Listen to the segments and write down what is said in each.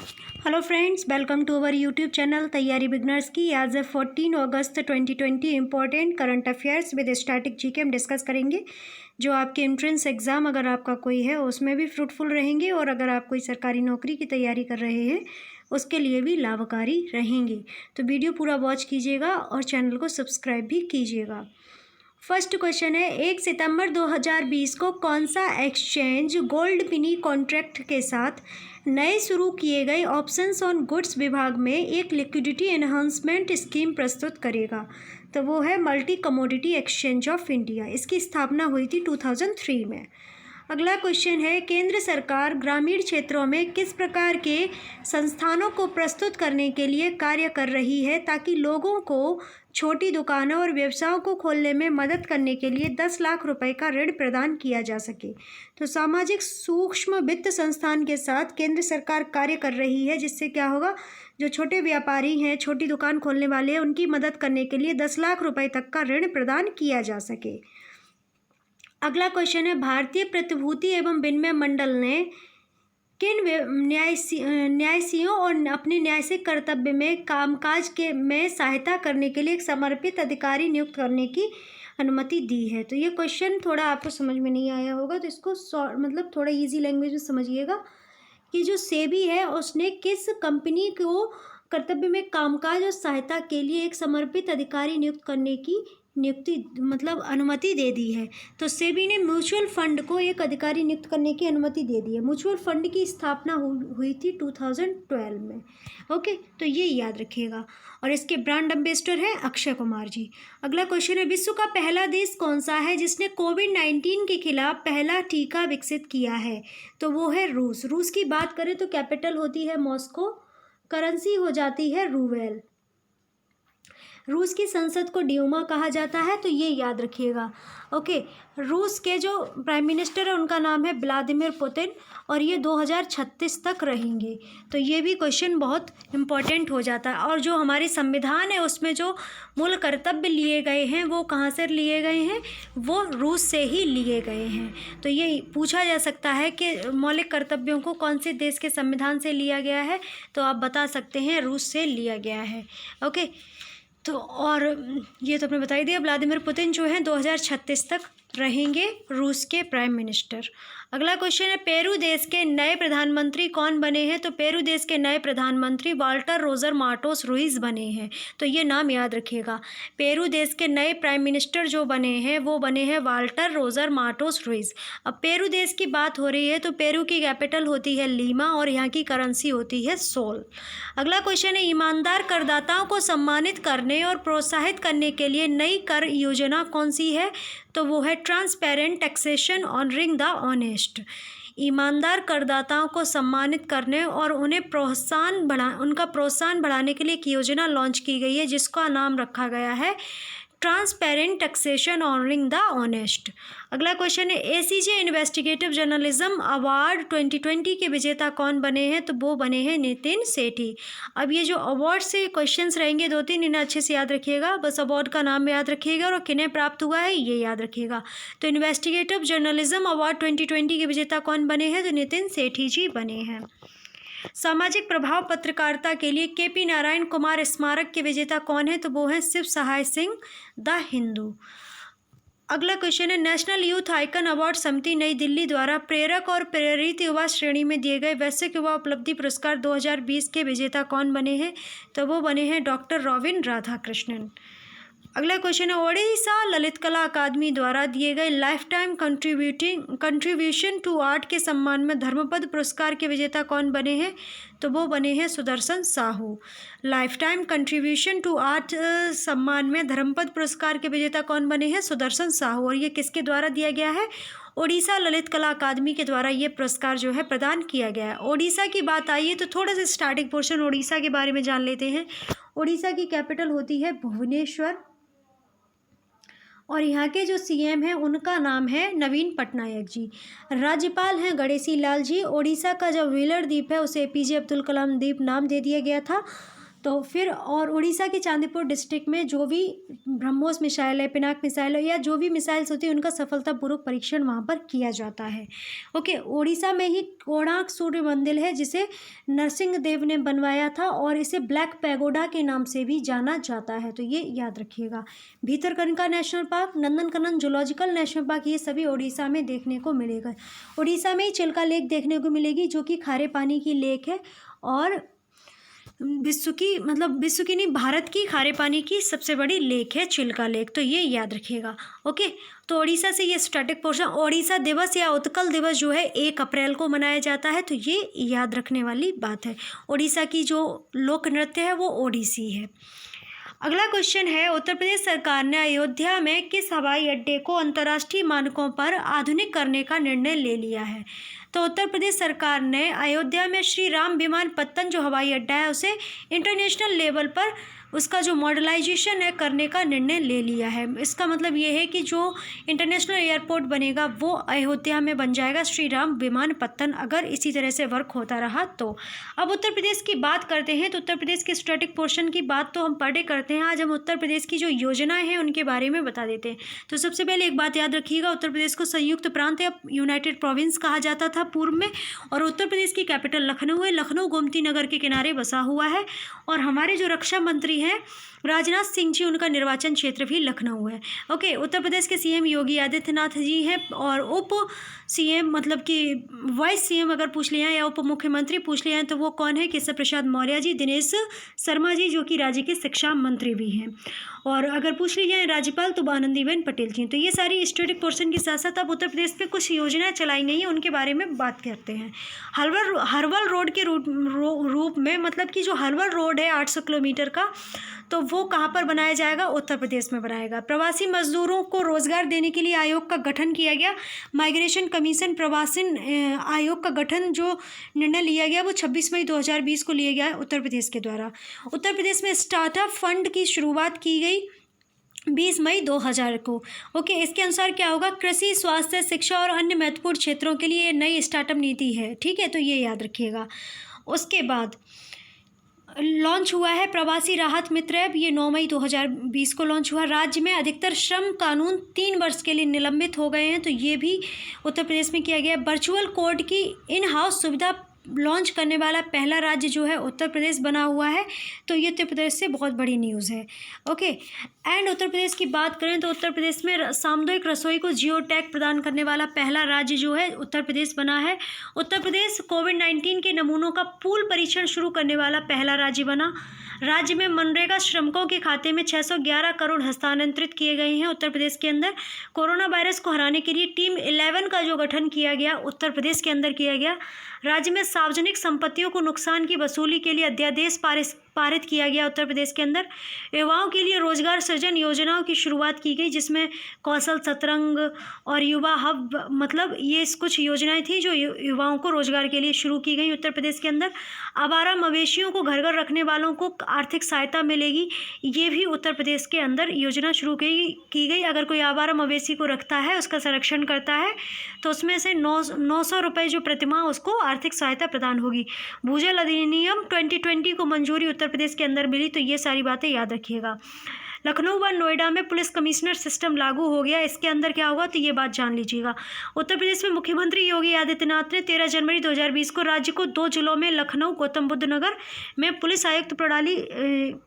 Hello friends, welcome to our YouTube channel Taiyari beginners की। आज 14 अगस्त 2020 important current affairs with static GK हम discuss करेंगे, जो आपके एंट्रेंस एग्ज़ाम अगर आपका कोई है उसमें भी फ्रूटफुल रहेंगे, और अगर आप कोई सरकारी नौकरी की तैयारी कर रहे हैं उसके लिए भी लाभकारी रहेंगे। तो वीडियो पूरा वॉच कीजिएगा और चैनल को सब्सक्राइब भी कीजिएगा। फर्स्ट क्वेश्चन है, 1 सितंबर 2020 को कौन सा एक्सचेंज गोल्ड मिनी कॉन्ट्रैक्ट के साथ नए शुरू किए गए ऑप्शंस ऑन गुड्स विभाग में एक लिक्विडिटी एनहांसमेंट स्कीम प्रस्तुत करेगा? तो वो है multi commodity exchange of India. इसकी स्थापना हुई थी 2003 में। अगला क्वेश्चन है, केंद्र सरकार ग्रामीण क्षेत्रों में किस प्रकार के संस्थानों को प्रस्तुत करने के लिए कार्य कर रही है ताकि लोगों को छोटी दुकानों और व्यवसायों को खोलने में मदद करने के लिए 10 लाख रुपए का ऋण प्रदान किया जा सके? तो सामाजिक सूक्ष्म वित्त संस्थान के साथ केंद्र सरकार कार्य कर रही है, जिससे क्या होगा, जो छोटे व्यापारी हैं, छोटी दुकान खोलने वाले हैं, उनकी मदद करने के लिए 10 लाख रुपए तक का ऋण प्रदान किया जा सके। अगला क्वेश्चन है, भारतीय प्रतिभूति एवं विनिमय मंडल ने किन न्यायसियों और अपने न्यायिक कर्तव्य में कामकाज में सहायता करने के लिए एक समर्पित अधिकारी नियुक्त करने की अनुमति दी है? तो ये क्वेश्चन थोड़ा आपको समझ में नहीं आया होगा, तो इसको मतलब थोड़ा इजी लैंग्वेज में समझिएगा कि जो सेबी है उसने किस कंपनी को कर्तव्य में कामकाज और सहायता के लिए एक समर्पित अधिकारी नियुक्त करने की अनुमति दे दी है। तो सेबी ने म्यूचुअल फंड को एक अधिकारी नियुक्त करने की अनुमति दे दी है। म्यूचुअल फंड की स्थापना हुई थी 2012 में। ओके, तो ये याद रखिएगा। और इसके ब्रांड एम्बेसडर हैं अक्षय कुमार जी। अगला क्वेश्चन है, विश्व का पहला देश कौन सा है जिसने कोविड-19 के खिलाफ पहला टीका विकसित किया है? तो वो है रूस। रूस की बात करें तो कैपिटल होती है मॉस्को, करेंसी हो जाती है रूबेल। रूस की संसद को ड्यूमा कहा जाता है, तो ये याद रखिएगा। ओके, रूस के जो प्राइम मिनिस्टर है उनका नाम है व्लादिमीर पुतिन, और ये 2036 तक रहेंगे। तो ये भी क्वेश्चन बहुत इम्पोर्टेंट हो जाता है। और जो हमारी संविधान है उसमें जो मूल कर्तव्य लिए गए हैं वो कहाँ से लिए गए हैं? वो रूस से ही लिए गए हैं। तो ये पूछा जा सकता है कि मौलिक कर्तव्यों को कौन से देश के संविधान से लिया गया है, तो आप बता सकते हैं रूस से लिया गया है। ओके, तो और ये तो आपने बता ही दिया, व्लादिमीर पुतिन जो हैं 2036 तक रहेंगे रूस के प्राइम मिनिस्टर। अगला क्वेश्चन है, पेरू देश के नए प्रधानमंत्री कौन बने हैं? तो पेरू देश के नए प्रधानमंत्री वाल्टर रोजर मार्टोस रुइज बने हैं। तो ये नाम याद रखिएगा। पेरू देश के नए प्राइम मिनिस्टर जो बने हैं वो बने हैं वाल्टर रोजर मार्टोस रुइज। अब पेरू देश की बात हो रही है तो पेरू की कैपिटल होती है लीमा और यहाँ की करेंसी होती है सोल। अगला क्वेश्चन है, ईमानदार करदाताओं को सम्मानित करने और प्रोत्साहित करने के लिए नई कर योजना कौन सी है? तो वो है transparent taxation honouring the honest. ईमानदार करदाताओं को सम्मानित करने और उनका प्रोत्साहन बढ़ाने के लिए एक योजना लॉन्च की गई है, जिसका नाम रखा गया है transparent taxation honouring the honest. अगला क्वेश्चन है, एसीजे इन्वेस्टिगेटिव जर्नलिज्म अवार्ड 2020 के विजेता कौन बने हैं? तो वो बने हैं नितिन सेठी। अब ये जो अवार्ड से क्वेश्चंस रहेंगे 2-3, इन्हें अच्छे से याद रखिएगा। बस अवार्ड का नाम याद रखिएगा और किन्हें प्राप्त हुआ है ये याद रखिएगा। तो इन्वेस्टिगेटिव जर्नलिज्म अवार्ड 2020 के विजेता कौन बने हैं? तो नितिन सेठी जी बने हैं। सामाजिक प्रभाव पत्रकारिता के लिए केपी नारायण कुमार स्मारक के विजेता कौन है? तो वो हैं शिव सहाय सिंह द हिंदू। अगला क्वेश्चन है, नेशनल यूथ आइकन अवार्ड समिति नई दिल्ली द्वारा प्रेरक और प्रेरित युवा श्रेणी में दिए गए वैश्विक युवा उपलब्धि पुरस्कार 2020 के विजेता कौन बने हैं? तो वो बने हैं डॉक्टर रॉबिन राधाकृष्णन। अगला क्वेश्चन है, ओडिशा ललित कला अकादमी द्वारा दिए गए lifetime contribution to art के सम्मान में धर्मपद पुरस्कार के विजेता कौन बने हैं? तो वो बने हैं Sudarshan Sahu. Lifetime contribution to art सम्मान में धर्मपद पुरस्कार के विजेता कौन बने हैं? सुदर्शन साहू। और ये किसके द्वारा दिया गया है? ओडिशा ललित कला अकादमी के द्वारा ये पुरस्कार जो है प्रदान किया गया है। ओडिशा की बात आई है तो थोड़ा सा स्टार्टिंग पोर्शन ओडिशा के बारे में जान लेते हैं। ओडिशा की कैपिटल होती है भुवनेश्वर, और यहाँ के जो सीएम हैं उनका नाम है नवीन पटनायक जी। राज्यपाल हैं गणेशी लाल जी। ओडिशा का जो व्हीलर द्वीप है उसे एपीजे अब्दुल कलाम द्वीप नाम दे दिया गया था। तो फिर और उड़ीसा के चांदीपुर डिस्ट्रिक्ट में जो भी ब्रह्मोस मिसाइल है, पिनाक मिसाइल है, या जो भी मिसाइल्स होती है उनका सफलतापूर्वक परीक्षण वहाँ पर किया जाता है। ओके, उड़ीसा में ही कोणार्क सूर्य मंदिर है जिसे नरसिंह देव ने बनवाया था और इसे ब्लैक पैगोडा के नाम से भी जाना जाता है, तो ये याद रखिएगा। Bhitarkanika national park, Nandankanan zoological national park, ये सभी उड़ीसा में देखने को मिलेगा। उड़ीसा में ही चिल्का लेक देखने को मिलेगी जो कि खारे पानी की लेक है और विश्व की नहीं, भारत की खारे पानी की सबसे बड़ी लेक है चिल्का लेक, तो ये याद रखिएगा। ओके, तो उड़ीसा से ये स्टैटिक पोर्शन, उड़ीसा दिवस या उत्कल दिवस जो है 1 अप्रैल को मनाया जाता है, तो ये याद रखने वाली बात है। उड़ीसा की जो लोक नृत्य है वो ओडिसी है। अगला क्वेश्चन है, उत्तर प्रदेश सरकार ने अयोध्या में किस हवाई अड्डे को अंतर्राष्ट्रीय मानकों पर आधुनिक करने का निर्णय ले लिया है? तो उत्तर प्रदेश सरकार ने अयोध्या में श्री राम विमानपत्तन जो हवाई अड्डा है उसे इंटरनेशनल लेवल पर उसका जो मॉडर्नाइजेशन है करने का निर्णय ले लिया है। इसका मतलब ये है कि जो इंटरनेशनल एयरपोर्ट बनेगा वो अयोध्या में बन जाएगा, श्री राम विमानपत्तन, अगर इसी तरह से वर्क होता रहा तो। अब उत्तर प्रदेश की बात करते हैं, तो उत्तर प्रदेश के स्टैटिक पोर्शन की बात तो हम पढ़े करते हैं, आज हम उत्तर प्रदेश की जो योजनाएं हैं उनके बारे में बता देते हैं। तो सबसे पहले एक बात याद रखिएगा, उत्तर प्रदेश को संयुक्त प्रांत या यूनाइटेड प्रोविंस कहा जाता था पूर्व में, और उत्तर प्रदेश की कैपिटल लखनऊ है। लखनऊ गोमती नगर के किनारे बसा हुआ है और हमारे जो रक्षा मंत्री हैं राजनाथ सिंह जी, उनका निर्वाचन क्षेत्र भी लखनऊ है। ओके, उत्तर प्रदेश के सीएम योगी आदित्यनाथ जी हैं और उप सीएम मतलब कि वाइस सीएम अगर पूछ लिया है या उप मुख्यमंत्री पूछ लिया है तो वो कौन है? केशव प्रसाद मौर्य जी, दिनेश शर्मा जी जो कि राज्य के शिक्षा मंत्री भी हैं, और अगर पूछ ली जाए राज्यपाल तो आनंदीबेन पटेल जी। तो ये सारी स्टैटिक पोर्शन के साथ साथ अब उत्तर प्रदेश में कुछ योजनाएं चलाई गई हैं उनके बारे में बात करते हैं। हर्वल रोड के रूप में, मतलब कि जो हर्वल रोड है 800 किलोमीटर का, तो वो कहाँ पर बनाया जाएगा? उत्तर प्रदेश में बनाएगा। प्रवासी मजदूरों को रोजगार देने के लिए आयोग का गठन किया गया, माइग्रेशन कमीशन प्रवासी आयोग का गठन जो निर्णय लिया गया वो 26 मई 2020 को लिया गया है उत्तर प्रदेश के द्वारा। उत्तर प्रदेश में स्टार्टअप फंड की शुरुआत की गई 20 मई 2000 को। ओके, इसके अनुसार क्या होगा? कृषि, स्वास्थ्य, शिक्षा और अन्य महत्वपूर्ण क्षेत्रों के लिए नई स्टार्टअप नीति है, ठीक है, तो ये याद रखिएगा। उसके बाद लॉन्च हुआ है प्रवासी राहत मित्र ऐप, ये 9 मई 2020 को लॉन्च हुआ। राज्य में अधिकतर श्रम कानून 3 वर्ष के लिए निलंबित हो गए हैं, तो ये भी उत्तर प्रदेश में किया गया। वर्चुअल कोर्ट की इन हाउस सुविधा लॉन्च करने वाला पहला राज्य जो है उत्तर प्रदेश बना हुआ है, तो ये उत्तर प्रदेश से बहुत बड़ी न्यूज़ है। ओके, एंड उत्तर प्रदेश की बात करें तो उत्तर प्रदेश में सामुदायिक रसोई को जियो टैग प्रदान करने वाला पहला राज्य जो है उत्तर प्रदेश बना है। उत्तर प्रदेश कोविड-19 के नमूनों का पूल परीक्षण शुरू करने वाला पहला राज्य बना। राज्य में मनरेगा श्रमिकों के खाते में 611 करोड़ हस्तांतरित किए गए हैं उत्तर प्रदेश के अंदर। कोरोना वायरस को हराने के लिए टीम 11 का जो गठन किया गया उत्तर प्रदेश के अंदर किया गया। राज्य में सार्वजनिक संपत्तियों को नुकसान की वसूली के लिए अध्यादेश पारित किया गया उत्तर प्रदेश के अंदर। युवाओं के लिए रोजगार सृजन योजनाओं की शुरुआत की गई, जिसमें कौशल सतरंग और युवा हब, मतलब ये कुछ योजनाएं थी जो युवाओं को रोजगार के लिए शुरू की गई उत्तर प्रदेश के अंदर। आवारा मवेशियों को घर घर रखने वालों को आर्थिक सहायता मिलेगी, ये भी उत्तर प्रदेश के अंदर योजना शुरू की गई। अगर कोई आवारा मवेशी को रखता है, उसका संरक्षण करता है, तो उसमें से 900 रुपये जो प्रतिमाह उसको आर्थिक सहायता प्रदान होगी। भूजल अधिनियम 2020 को मंजूरी उत्तर प्रदेश के अंदर मिली, तो ये सारी बातें याद रखिएगा। लखनऊ व नोएडा में पुलिस कमिश्नर सिस्टम लागू हो गया, इसके अंदर क्या होगा तो ये बात जान लीजिएगा। उत्तर प्रदेश में मुख्यमंत्री योगी आदित्यनाथ ने 13 जनवरी 2020 को राज्य को 2 जिलों में लखनऊ गौतम बुद्ध नगर में पुलिस आयुक्त प्रणाली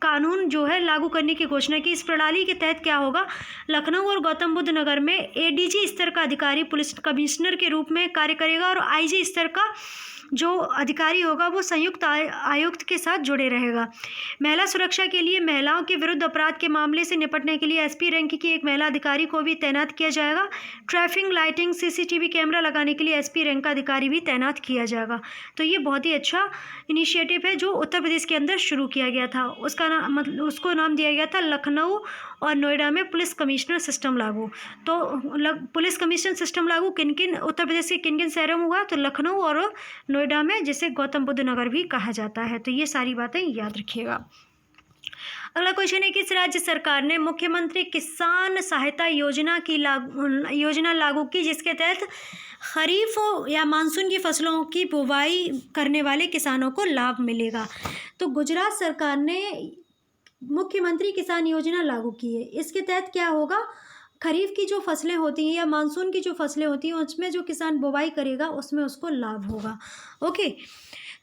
कानून जो है लागू करने की घोषणा की। इस प्रणाली के तहत क्या होगा, लखनऊ और गौतम बुद्ध नगर में एडीजी स्तर का अधिकारी पुलिस कमिश्नर के रूप में कार्य करेगा और आईजी स्तर का जो अधिकारी होगा वो संयुक्त आयुक्त के साथ जुड़े रहेगा। महिला सुरक्षा के लिए महिलाओं के विरुद्ध अपराध के मामले से निपटने के लिए एसपी रैंक की एक महिला अधिकारी को भी तैनात किया जाएगा। ट्रैफिक लाइटिंग सीसीटीवी कैमरा लगाने के लिए एसपी रैंक का अधिकारी भी तैनात किया जाएगा। तो ये बहुत ही अच्छा इनिशिएटिव है जो उत्तर प्रदेश के अंदर शुरू किया गया था। उसको नाम दिया गया था लखनऊ और नोएडा में पुलिस कमिश्नर सिस्टम लागू। तो पुलिस कमिश्नर सिस्टम लागू किन उत्तर प्रदेश के किन शहरों में हुआ, तो लखनऊ और नोएडा में, जिसे गौतम बुद्ध नगर भी कहा जाता है। तो ये सारी बातें याद रखिएगा। अगला क्वेश्चन है, किस राज्य सरकार ने मुख्यमंत्री किसान सहायता योजना लागू की, जिसके तहत खरीफ या मानसून की फसलों की बुवाई करने वाले किसानों को लाभ मिलेगा? तो गुजरात सरकार ने मुख्यमंत्री किसान योजना लागू की है। इसके तहत क्या होगा, खरीफ की जो फसलें होती हैं या मानसून की जो फसलें होती हैं उसमें जो किसान बुवाई करेगा उसमें उसको लाभ होगा। ओके,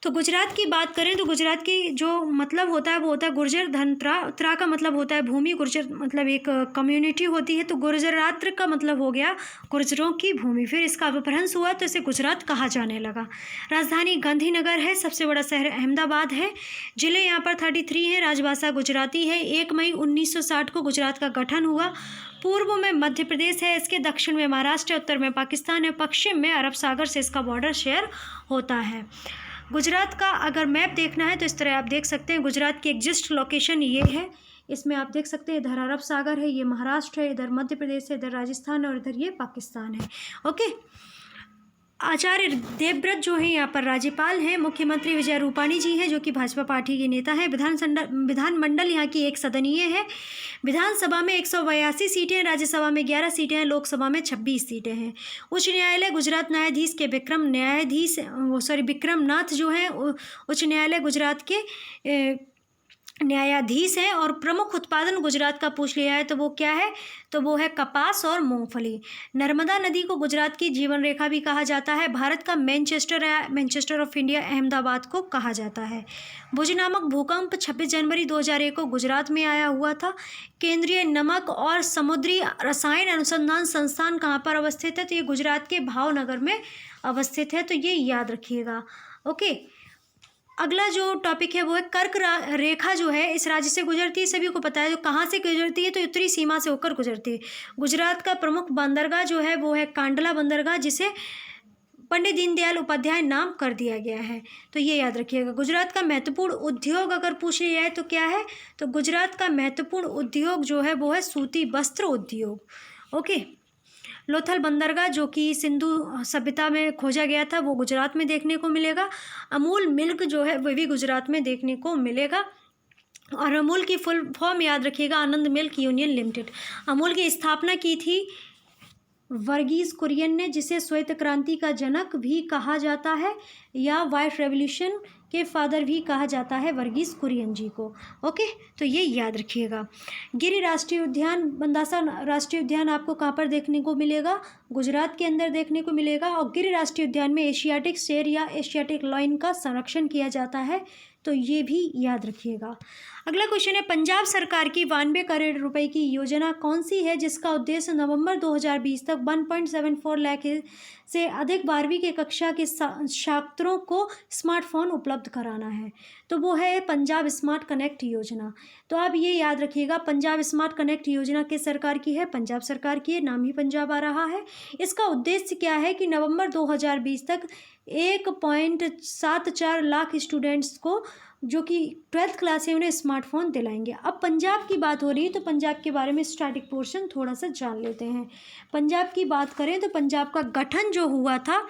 तो गुजरात की बात करें तो गुजरात की जो मतलब होता है वो होता है गुर्जर धन। त्रा का मतलब होता है भूमि, गुर्जर मतलब एक कम्युनिटी होती है, तो गुर्जरात्र का मतलब हो गया गुर्जरों की भूमि। फिर इसका अपभ्रंश हुआ तो इसे गुजरात कहा जाने लगा। राजधानी गांधीनगर है, सबसे बड़ा शहर अहमदाबाद है, जिले यहाँ पर 33 हैं, राजभाषा गुजराती है। 1 मई 1960 को गुजरात का गठन हुआ। पूर्व में मध्य प्रदेश है, इसके दक्षिण में महाराष्ट्र, उत्तर में पाकिस्तान है, पश्चिम में अरब सागर से इसका बॉर्डर शेयर होता है। गुजरात का अगर मैप देखना है तो इस तरह आप देख सकते हैं। गुजरात की एग्जिस्ट लोकेशन ये है, इसमें आप देख सकते हैं इधर अरब सागर है, ये महाराष्ट्र है, इधर मध्य प्रदेश है, इधर राजस्थान है और इधर ये पाकिस्तान है। ओके, आचार्य देवव्रत जो है यहाँ पर राज्यपाल हैं। मुख्यमंत्री विजय रूपाणी जी हैं जो कि भाजपा पार्टी के नेता हैं। विधानमंडल यहाँ की एक सदनीय है। विधानसभा में 182 सीटें हैं, राज्यसभा में 11 सीटें हैं, लोकसभा में 26 सीटें हैं। उच्च न्यायालय गुजरात न्यायाधीश के विक्रम नाथ जो हैं उच्च न्यायालय गुजरात के न्यायाधीश हैं। और प्रमुख उत्पादन गुजरात का पूछ लिया है तो वो क्या है, तो वो है कपास और मूंगफली। नर्मदा नदी को गुजरात की जीवन रेखा भी कहा जाता है। भारत का मैनचेस्टर ऑफ इंडिया अहमदाबाद को कहा जाता है। भुज नामक भूकंप 26 जनवरी 2001 को गुजरात में आया हुआ था। केंद्रीय नमक और समुद्री रसायन अनुसंधान संस्थान कहाँ पर अवस्थित है, तो ये गुजरात के भावनगर में अवस्थित है, तो ये याद रखिएगा। ओके, अगला जो टॉपिक है वो है कर्क रेखा जो है इस राज्य से गुजरती है, सभी को पता है। जो कहाँ से गुजरती है, तो उत्तरी सीमा से होकर गुजरती है। गुजरात का प्रमुख बंदरगाह जो है वो है कांडला बंदरगाह, जिसे पंडित दीनदयाल उपाध्याय नाम कर दिया गया है, तो ये याद रखिएगा। गुजरात का महत्वपूर्ण उद्योग अगर पूछ लिया जाए तो क्या है, तो गुजरात का महत्वपूर्ण उद्योग जो है वो है सूती वस्त्र उद्योग। ओके, लोथल बंदरगाह जो कि सिंधु सभ्यता में खोजा गया था वो गुजरात में देखने को मिलेगा। अमूल मिल्क जो है वो भी गुजरात में देखने को मिलेगा। और अमूल की फुल फॉर्म याद रखिएगा, आनंद मिल्क यूनियन लिमिटेड। अमूल की स्थापना की थी वर्गीज कुरियन ने, जिसे श्वेत क्रांति का जनक भी कहा जाता है या व्हाइट रेवोल्यूशन के फादर भी कहा जाता है वर्गीज कुरियन जी को। ओके, तो ये याद रखिएगा। गिरि राष्ट्रीय उद्यान, बंदासा राष्ट्रीय उद्यान आपको कहाँ पर देखने को मिलेगा, गुजरात के अंदर देखने को मिलेगा। और गिरि राष्ट्रीय उद्यान में एशियाटिक शेर या एशियाटिक लायन का संरक्षण किया जाता है, तो ये भी याद रखिएगा। अगला क्वेश्चन है, पंजाब सरकार की 92 करोड़ रुपए की योजना कौन सी है जिसका उद्देश्य नवंबर 2020 तक 1.74 लाख से अधिक 12वीं की कक्षा के छात्रों को स्मार्टफोन उपलब्ध कराना है, तो वो है पंजाब स्मार्ट कनेक्ट योजना। तो आप ये याद रखिएगा, पंजाब स्मार्ट कनेक्ट योजना किस सरकार की है, पंजाब सरकार की है, नाम ही पंजाब आ रहा है। इसका उद्देश्य क्या है कि नवंबर 2020 तक 1.74 लाख स्टूडेंट्स को जो कि 12th क्लास है उन्हें स्मार्टफोन दिलाएंगे। अब पंजाब की बात हो रही है तो पंजाब के बारे में स्टैटिक पोर्शन थोड़ा सा जान लेते हैं। पंजाब की बात करें तो पंजाब का गठन जो हुआ था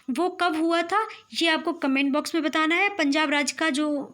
वो कब हुआ था, ये आपको कमेंट बॉक्स में बताना है। पंजाब राज्य का जो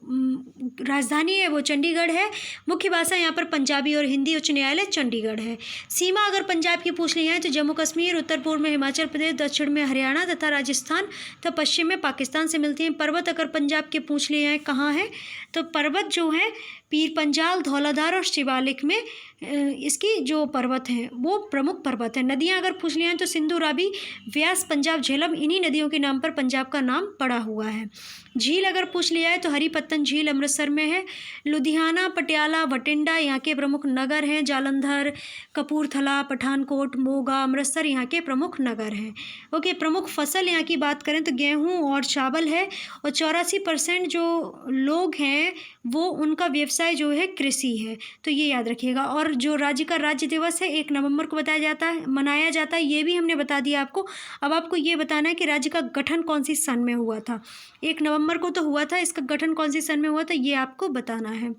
राजधानी है वो चंडीगढ़ है। मुख्य भाषा यहाँ पर पंजाबी और हिंदी। उच्च न्यायालय चंडीगढ़ है। सीमा अगर पंजाब की पूछ ली है तो जम्मू कश्मीर, उत्तर पूर्व में हिमाचल प्रदेश, दक्षिण में हरियाणा तथा राजस्थान, तो पश्चिम में पाकिस्तान से मिलती हैं। पर्वत अगर पंजाब के पूछ लिए हैं कहाँ है, तो पर्वत जो है पीर पंजाल, धौलाधार और शिवालिक में इसकी जो पर्वत हैं वो प्रमुख पर्वत हैं। नदियां अगर पूछ लिया हैं तो सिंधु, रावी, व्यास, पंजाब, झेलम, इन्हीं नदियों के नाम पर पंजाब का नाम पड़ा हुआ है। झील अगर पूछ लिया है तो हरिपत्तन झील अमृतसर में है। लुधियाना, पटियाला, भटिंडा यहाँ के प्रमुख नगर हैं। जालंधर, कपूरथला, पठानकोट, मोगा, अमृतसर यहाँ के प्रमुख नगर हैं। ओके, प्रमुख फसल यहाँ की बात करें तो गेहूँ और चावल है। और 84% जो लोग हैं वो उनका व्यवसाय जो है कृषि है, तो ये याद रखिएगा। और जो राज्य का राज्य दिवस है 1 नवंबर को मनाया जाता है, ये भी हमने बता दिया आपको। अब आपको ये बताना है कि राज्य का गठन कौन सी सन में हुआ था। 1 नवंबर को तो हुआ था, इसका गठन कौन सी सन में हुआ था ये आपको बताना है।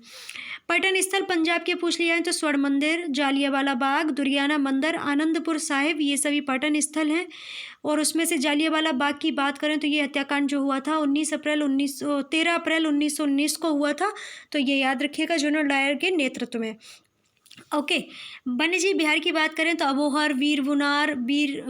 पर्यटन स्थल पंजाब के पूछ लिया है तो स्वर्ण मंदिर, जालियांवाला बाग, दुर्गियाना मंदिर, आनंदपुर साहिब, ये सभी पर्यटन स्थल हैं। और उसमें से जालियांवाला बाग की बात करें तो ये हत्याकांड जो हुआ था 13 अप्रैल 1919 को हुआ था। तो ये याद रखिएगा, जनरल डायर के नेतृत्व में। ओके, वन्यजीव विहार की बात करें तो अबोहर, वीर बुनार, वीर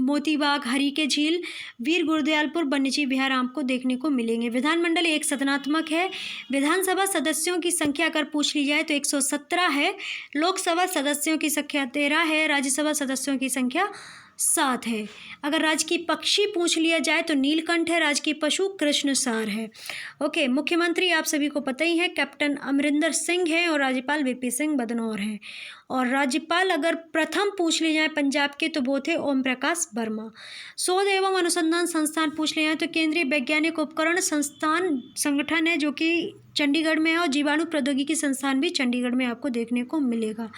मोती बाग, हरी के झील, वीर गुरदयालपुर वन्यजीव विहार आपको देखने को मिलेंगे। विधानमंडल एक सदनात्मक है। विधानसभा सदस्यों की संख्या अगर पूछ ली जाए तो 117 है। लोकसभा सदस्यों की संख्या 13 है। राज्यसभा सदस्यों की संख्या 7 है। अगर राजकीय पक्षी पूछ लिया जाए तो नीलकंठ है। राजकीय पशु कृष्णसार है। ओके, मुख्यमंत्री आप सभी को पता ही है, कैप्टन अमरिंदर सिंह है और राज्यपाल वीपी सिंह बदनौर हैं। और राज्यपाल अगर प्रथम पूछ लिए जाए पंजाब के तो वो थे ओम प्रकाश वर्मा। शोध एवं अनुसंधान संस्थान पूछ लिए जाए तो केंद्रीय वैज्ञानिक उपकरण संस्थान संगठन है जो कि चंडीगढ़ में है, और जीवाणु प्रौद्योगिकी संस्थान भी चंडीगढ़ में आपको देखने को मिलेगा।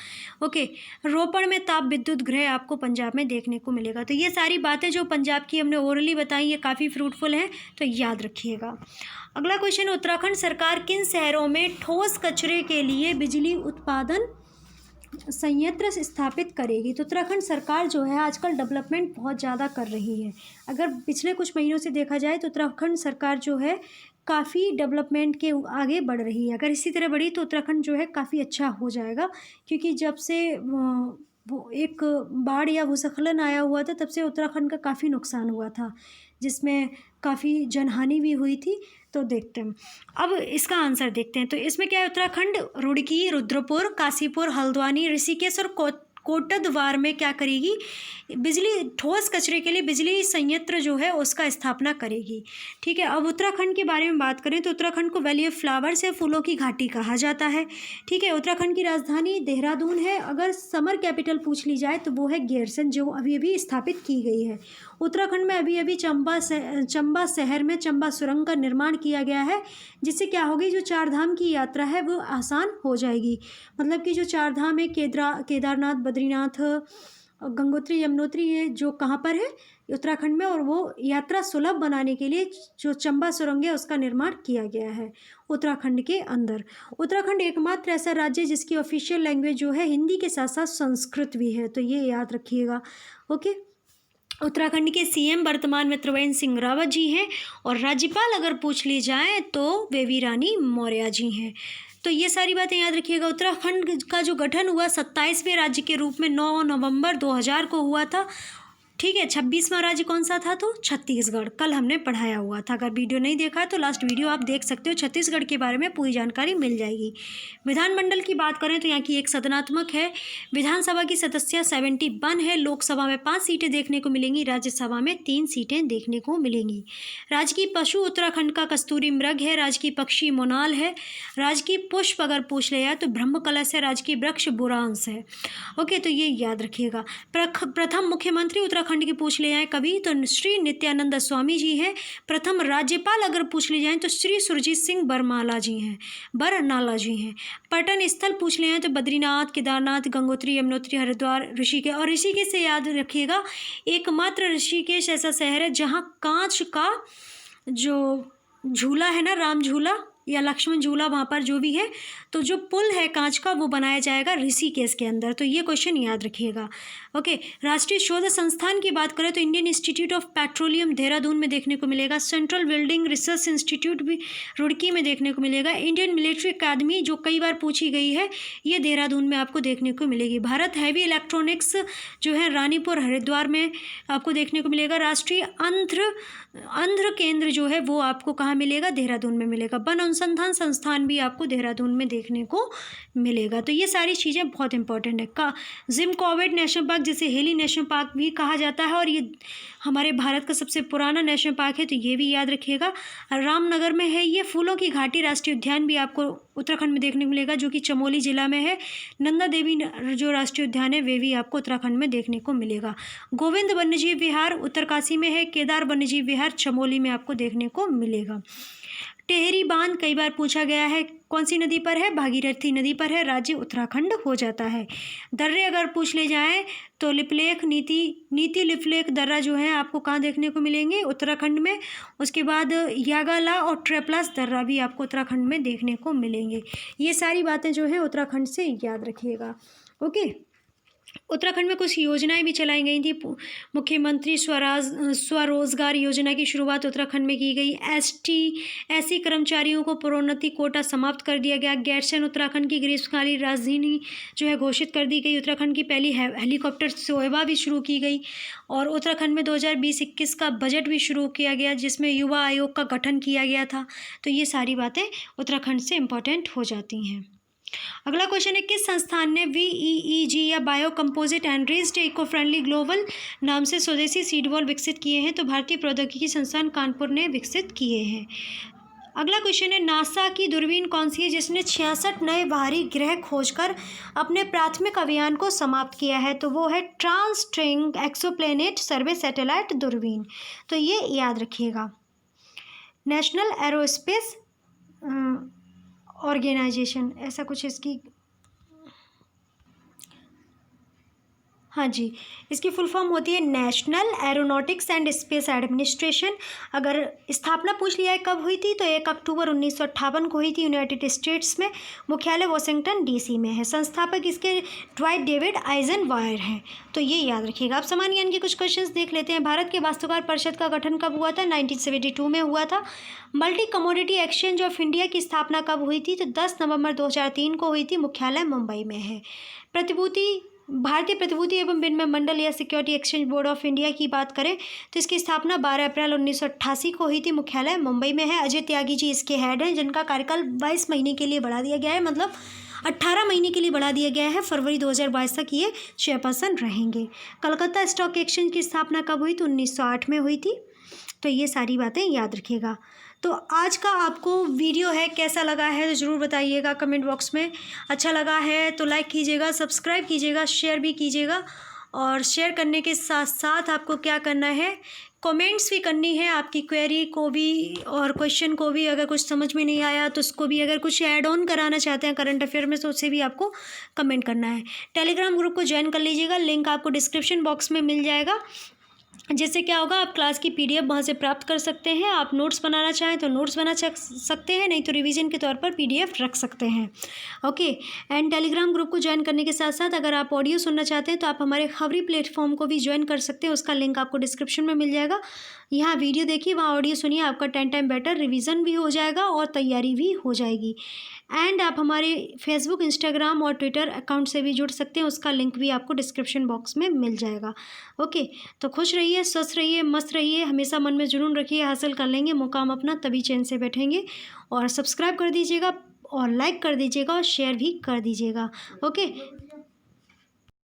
ओके, रोपड़ में ताप विद्युत गृह आपको पंजाब में देखने को मिलेगा। तो ये सारी बातें जो पंजाब की हमने ओरली बताई, ये काफ़ी फ्रूटफुल हैं, तो याद रखिएगा। अगला क्वेश्चन, उत्तराखंड सरकार किन शहरों में ठोस कचरे के लिए बिजली उत्पादन संयंत्र स्थापित करेगी? तो उत्तराखंड सरकार जो है आजकल डेवलपमेंट बहुत ज़्यादा कर रही है। अगर पिछले कुछ महीनों से देखा जाए तो उत्तराखंड सरकार जो है काफ़ी डेवलपमेंट के आगे बढ़ रही है। अगर इसी तरह बढ़ी तो उत्तराखंड जो है काफ़ी अच्छा हो जाएगा, क्योंकि जब से वो एक बाढ़ या भूस्खलन आया हुआ था तब से उत्तराखंड का काफ़ी नुकसान हुआ था, जिसमें काफ़ी जनहानि भी हुई थी। तो देखते हैं, अब इसका आंसर देखते हैं। तो इसमें क्या है, उत्तराखंड रुड़की, रुद्रपुर, काशीपुर, हल्द्वानी, ऋषिकेश और कोटद्वार में क्या करेगी, बिजली ठोस कचरे के लिए बिजली संयंत्र जो है उसका स्थापना करेगी। ठीक है, अब उत्तराखंड के बारे में बात करें तो उत्तराखंड को वैली ऑफ फ्लावर्स या फूलों की घाटी कहा जाता है। ठीक है, उत्तराखंड की राजधानी देहरादून है। अगर समर कैपिटल पूछ ली जाए तो वो है गैरसन, जो अभी अभी स्थापित की गई है। उत्तराखंड में अभी अभी चंबा शहर में चंबा सुरंग का निर्माण किया गया है, जिससे क्या होगी, जो चार धाम की यात्रा है वो आसान हो जाएगी। मतलब कि जो चार धाम है, केदारनाथ, बद्रीनाथ, गंगोत्री, यमुनोत्री, ये जो कहाँ पर है, उत्तराखंड में, और वो यात्रा सुलभ बनाने के लिए जो चंबा सुरंग है उसका निर्माण किया गया है उत्तराखंड के अंदर। उत्तराखंड एकमात्र ऐसा राज्य है जिसकी ऑफिशियल लैंग्वेज जो है हिंदी के साथ साथ संस्कृत भी है, तो ये याद रखिएगा। ओके, उत्तराखंड के सीएम वर्तमान में त्रिवेंद्र सिंह रावत जी हैं, और राज्यपाल अगर पूछ ली जाए तो बेबी रानी मौर्य जी हैं। तो ये सारी बातें याद रखिएगा। उत्तराखंड का जो गठन हुआ 27वें राज्य के रूप में 9 नवंबर 2000 को हुआ था। ठीक है, 26वां राज्य कौन सा था, तो छत्तीसगढ़। कल हमने पढ़ाया हुआ था, अगर वीडियो नहीं देखा है तो लास्ट वीडियो आप देख सकते हो, छत्तीसगढ़ के बारे में पूरी जानकारी मिल जाएगी। विधानमंडल की बात करें तो यहाँ की एक सदनात्मक है। विधानसभा की सदस्य 71 है। लोकसभा में 5 सीटें देखने को मिलेंगी, राज्यसभा में 3 सीटें देखने को मिलेंगी। राजकीय पशु उत्तराखंड का कस्तूरी मृग है। राजकीय पक्षी मोनाल है। राजकीय पुष्प अगर पूछ लिया तो ब्रह्म कलश है। राजकीय वृक्ष बुरांस है। ओके, तो ये याद रखिएगा। प्रथम मुख्यमंत्री उत्तराखंड की पूछ ले जाए कभी तो श्री नित्यानंद स्वामी जी हैं। प्रथम राज्यपाल अगर पूछ ले जाए तो श्री सुरजीत सिंह बरनाला जी हैं। पर्यटन स्थल पूछ ले जाए तो बद्रीनाथ, केदारनाथ, गंगोत्री, यमुनोत्री, हरिद्वार, ऋषिकेश। और ऋषिकेश से याद रखिएगा, एकमात्र ऋषिकेश ऐसा शहर है जहाँ कांच का जो झूला है ना, राम झूला या लक्ष्मण झूला, वहाँ पर जो भी है, तो जो पुल है कांच का वो बनाया जाएगा ऋषिकेश के अंदर। तो ये क्वेश्चन याद रखिएगा। ओके, राष्ट्रीय शोध संस्थान की बात करें तो Indian institute of petroleum Dehradun में देखने को मिलेगा। सेंट्रल बिल्डिंग रिसर्च इंस्टीट्यूट भी रुड़की में देखने को मिलेगा। इंडियन मिलिट्री अकादमी जो कई बार पूछी गई है, ये देहरादून में आपको देखने को मिलेगी। भारत हैवी इलेक्ट्रॉनिक्स जो है रानीपुर, हरिद्वार में आपको देखने को मिलेगा। राष्ट्रीय अंध्र केंद्र जो है वो आपको कहाँ मिलेगा, देहरादून में मिलेगा। वन अनुसंधान संस्थान भी आपको देहरादून में देखने को मिलेगा। तो ये सारी चीज़ें बहुत इंपॉर्टेंट है। जिम कॉर्बेट नेशनल पार्क, जिसे हेली नेशनल पार्क भी कहा जाता है, और ये हमारे भारत का सबसे पुराना नेशनल पार्क है, तो ये भी याद रखिएगा। रामनगर में है ये। फूलों की घाटी राष्ट्रीय उद्यान भी आपको उत्तराखंड में देखने को मिलेगा, जो कि चमोली जिला में है। नंदा देवी जो राष्ट्रीय उद्यान है वे भी आपको उत्तराखंड में देखने को मिलेगा। गोविंद वन्यजीव विहार उत्तरकाशी में है। केदार वन्यजीव विहार चमोली में आपको देखने को मिलेगा। टेहरी बांध कई बार पूछा गया है, कौन सी नदी पर है, भागीरथी नदी पर है। राज्य उत्तराखंड हो जाता है। दर्रे अगर पूछ ले जाएं तो लिपलेख, नीति लिपलेख दर्रा जो है आपको कहाँ देखने को मिलेंगे, उत्तराखंड में। उसके बाद यागाला और ट्रेप्लास दर्रा भी आपको उत्तराखंड में देखने को मिलेंगे। ये सारी बातें जो है उत्तराखंड से याद रखिएगा। ओके, उत्तराखंड में कुछ योजनाएं भी चलाई गई थी। मुख्यमंत्री स्वरोजगार योजना की शुरुआत उत्तराखंड में की गई। एससी कर्मचारियों को प्रोन्नति कोटा समाप्त कर दिया गया। गैरसैंण उत्तराखंड की ग्रीष्मकालीन राजधानी जो है घोषित कर दी गई। उत्तराखंड की पहली हेलीकॉप्टर सेवा भी शुरू की गई। और उत्तराखंड में 2020-21 का बजट भी शुरू किया गया, जिसमें युवा आयोग का गठन किया गया था। तो ये सारी बातें उत्तराखंड से इम्पोर्टेंट हो जाती हैं। अगला क्वेश्चन है, किस संस्थान ने VEEG या bio composite enriched eco friendly global नाम से स्वदेशी सीड बॉल विकसित किए हैं? तो भारतीय प्रौद्योगिकी संस्थान कानपुर ने विकसित किए हैं। अगला क्वेश्चन है, नासा की दूरबीन कौन सी है जिसने 66 नए बाहरी ग्रह खोजकर अपने प्राथमिक अभियान को समाप्त किया है? तो वो है ट्रांसस्ट्रिंग एक्सोप्लैनेट सर्वे सैटेलाइट दूरबीन। तो ये याद रखिएगा। नेशनल एरोस्पेस ऑर्गेनाइजेशन, ऐसा कुछ इसकी, हाँ जी, इसकी फुल फॉर्म होती है national aeronautics and space administration. अगर स्थापना पूछ लिया है कब हुई थी, तो 1 अक्टूबर 1958 को हुई थी यूनाइटेड स्टेट्स में। मुख्यालय वाशिंगटन DC में है। संस्थापक इसके ड्वाइट डेविड आइजनवायर हैं। तो ये याद रखिएगा। अब सामान्य ज्ञान के कुछ क्वेश्चंस देख लेते हैं। भारत के वास्तुकार परिषद का गठन कब हुआ था? 1972 में हुआ था। Multi commodity exchange of India की स्थापना कब हुई थी? तो 10 नवंबर 2003 को हुई थी। मुख्यालय मुंबई में है। भारतीय प्रतिभूति एवं विनिमय मंडल या security exchange board of India की बात करें तो इसकी स्थापना 12 अप्रैल 1988 को हुई थी। मुख्यालय मुंबई में है। अजय त्यागी जी इसके हेड हैं, जिनका कार्यकाल 22 महीने के लिए बढ़ा दिया गया है, मतलब 18 महीने के लिए बढ़ा दिया गया है। फरवरी 2022 तक ये चेयरपर्सन रहेंगे। कलकत्ता स्टॉक एक्सचेंज की स्थापना कब हुई? तो 1908 में हुई थी। तो ये सारी बातें याद रखिएगा। तो आज का आपको वीडियो है कैसा लगा है तो ज़रूर बताइएगा कमेंट बॉक्स में। अच्छा लगा है तो लाइक कीजिएगा, सब्सक्राइब कीजिएगा, शेयर भी कीजिएगा। और शेयर करने के साथ साथ आपको क्या करना है, कमेंट्स भी करनी है। आपकी क्वेरी को भी और क्वेश्चन को भी, अगर कुछ समझ में नहीं आया तो उसको भी, अगर कुछ ऐड ऑन कराना चाहते हैं करंट अफेयर में तो उसे भी आपको कमेंट करना है। टेलीग्राम ग्रुप को ज्वाइन कर लीजिएगा, लिंक आपको डिस्क्रिप्शन बॉक्स में मिल जाएगा। जिससे क्या होगा, आप क्लास की PDF वहाँ से प्राप्त कर सकते हैं। आप नोट्स बनाना चाहें तो नोट्स बना सकते हैं, नहीं तो रिवीजन के तौर पर PDF रख सकते हैं। ओके। एंड टेलीग्राम ग्रुप को ज्वाइन करने के साथ साथ अगर आप ऑडियो सुनना चाहते हैं तो आप हमारे खबरी प्लेटफॉर्म को भी ज्वाइन कर सकते हैं। उसका लिंक आपको डिस्क्रिप्शन में मिल जाएगा। यहाँ वीडियो देखिए, वहाँ ऑडियो सुनिए, आपका 10 टाइम बेटर रिवीजन भी हो जाएगा और तैयारी भी हो जाएगी। एंड आप हमारे फेसबुक, इंस्टाग्राम और ट्विटर अकाउंट से भी जुड़ सकते हैं। उसका लिंक भी आपको डिस्क्रिप्शन बॉक्स में मिल जाएगा। ओके। तो खुश रहिए, स्वस्थ रहिए, मस्त रहिए, हमेशा मन में जुनून रखिए, हासिल कर लेंगे मुकाम अपना, तभी चैन से बैठेंगे। और सब्सक्राइब कर दीजिएगा और लाइक कर दीजिएगा और शेयर भी कर दीजिएगा। ओके।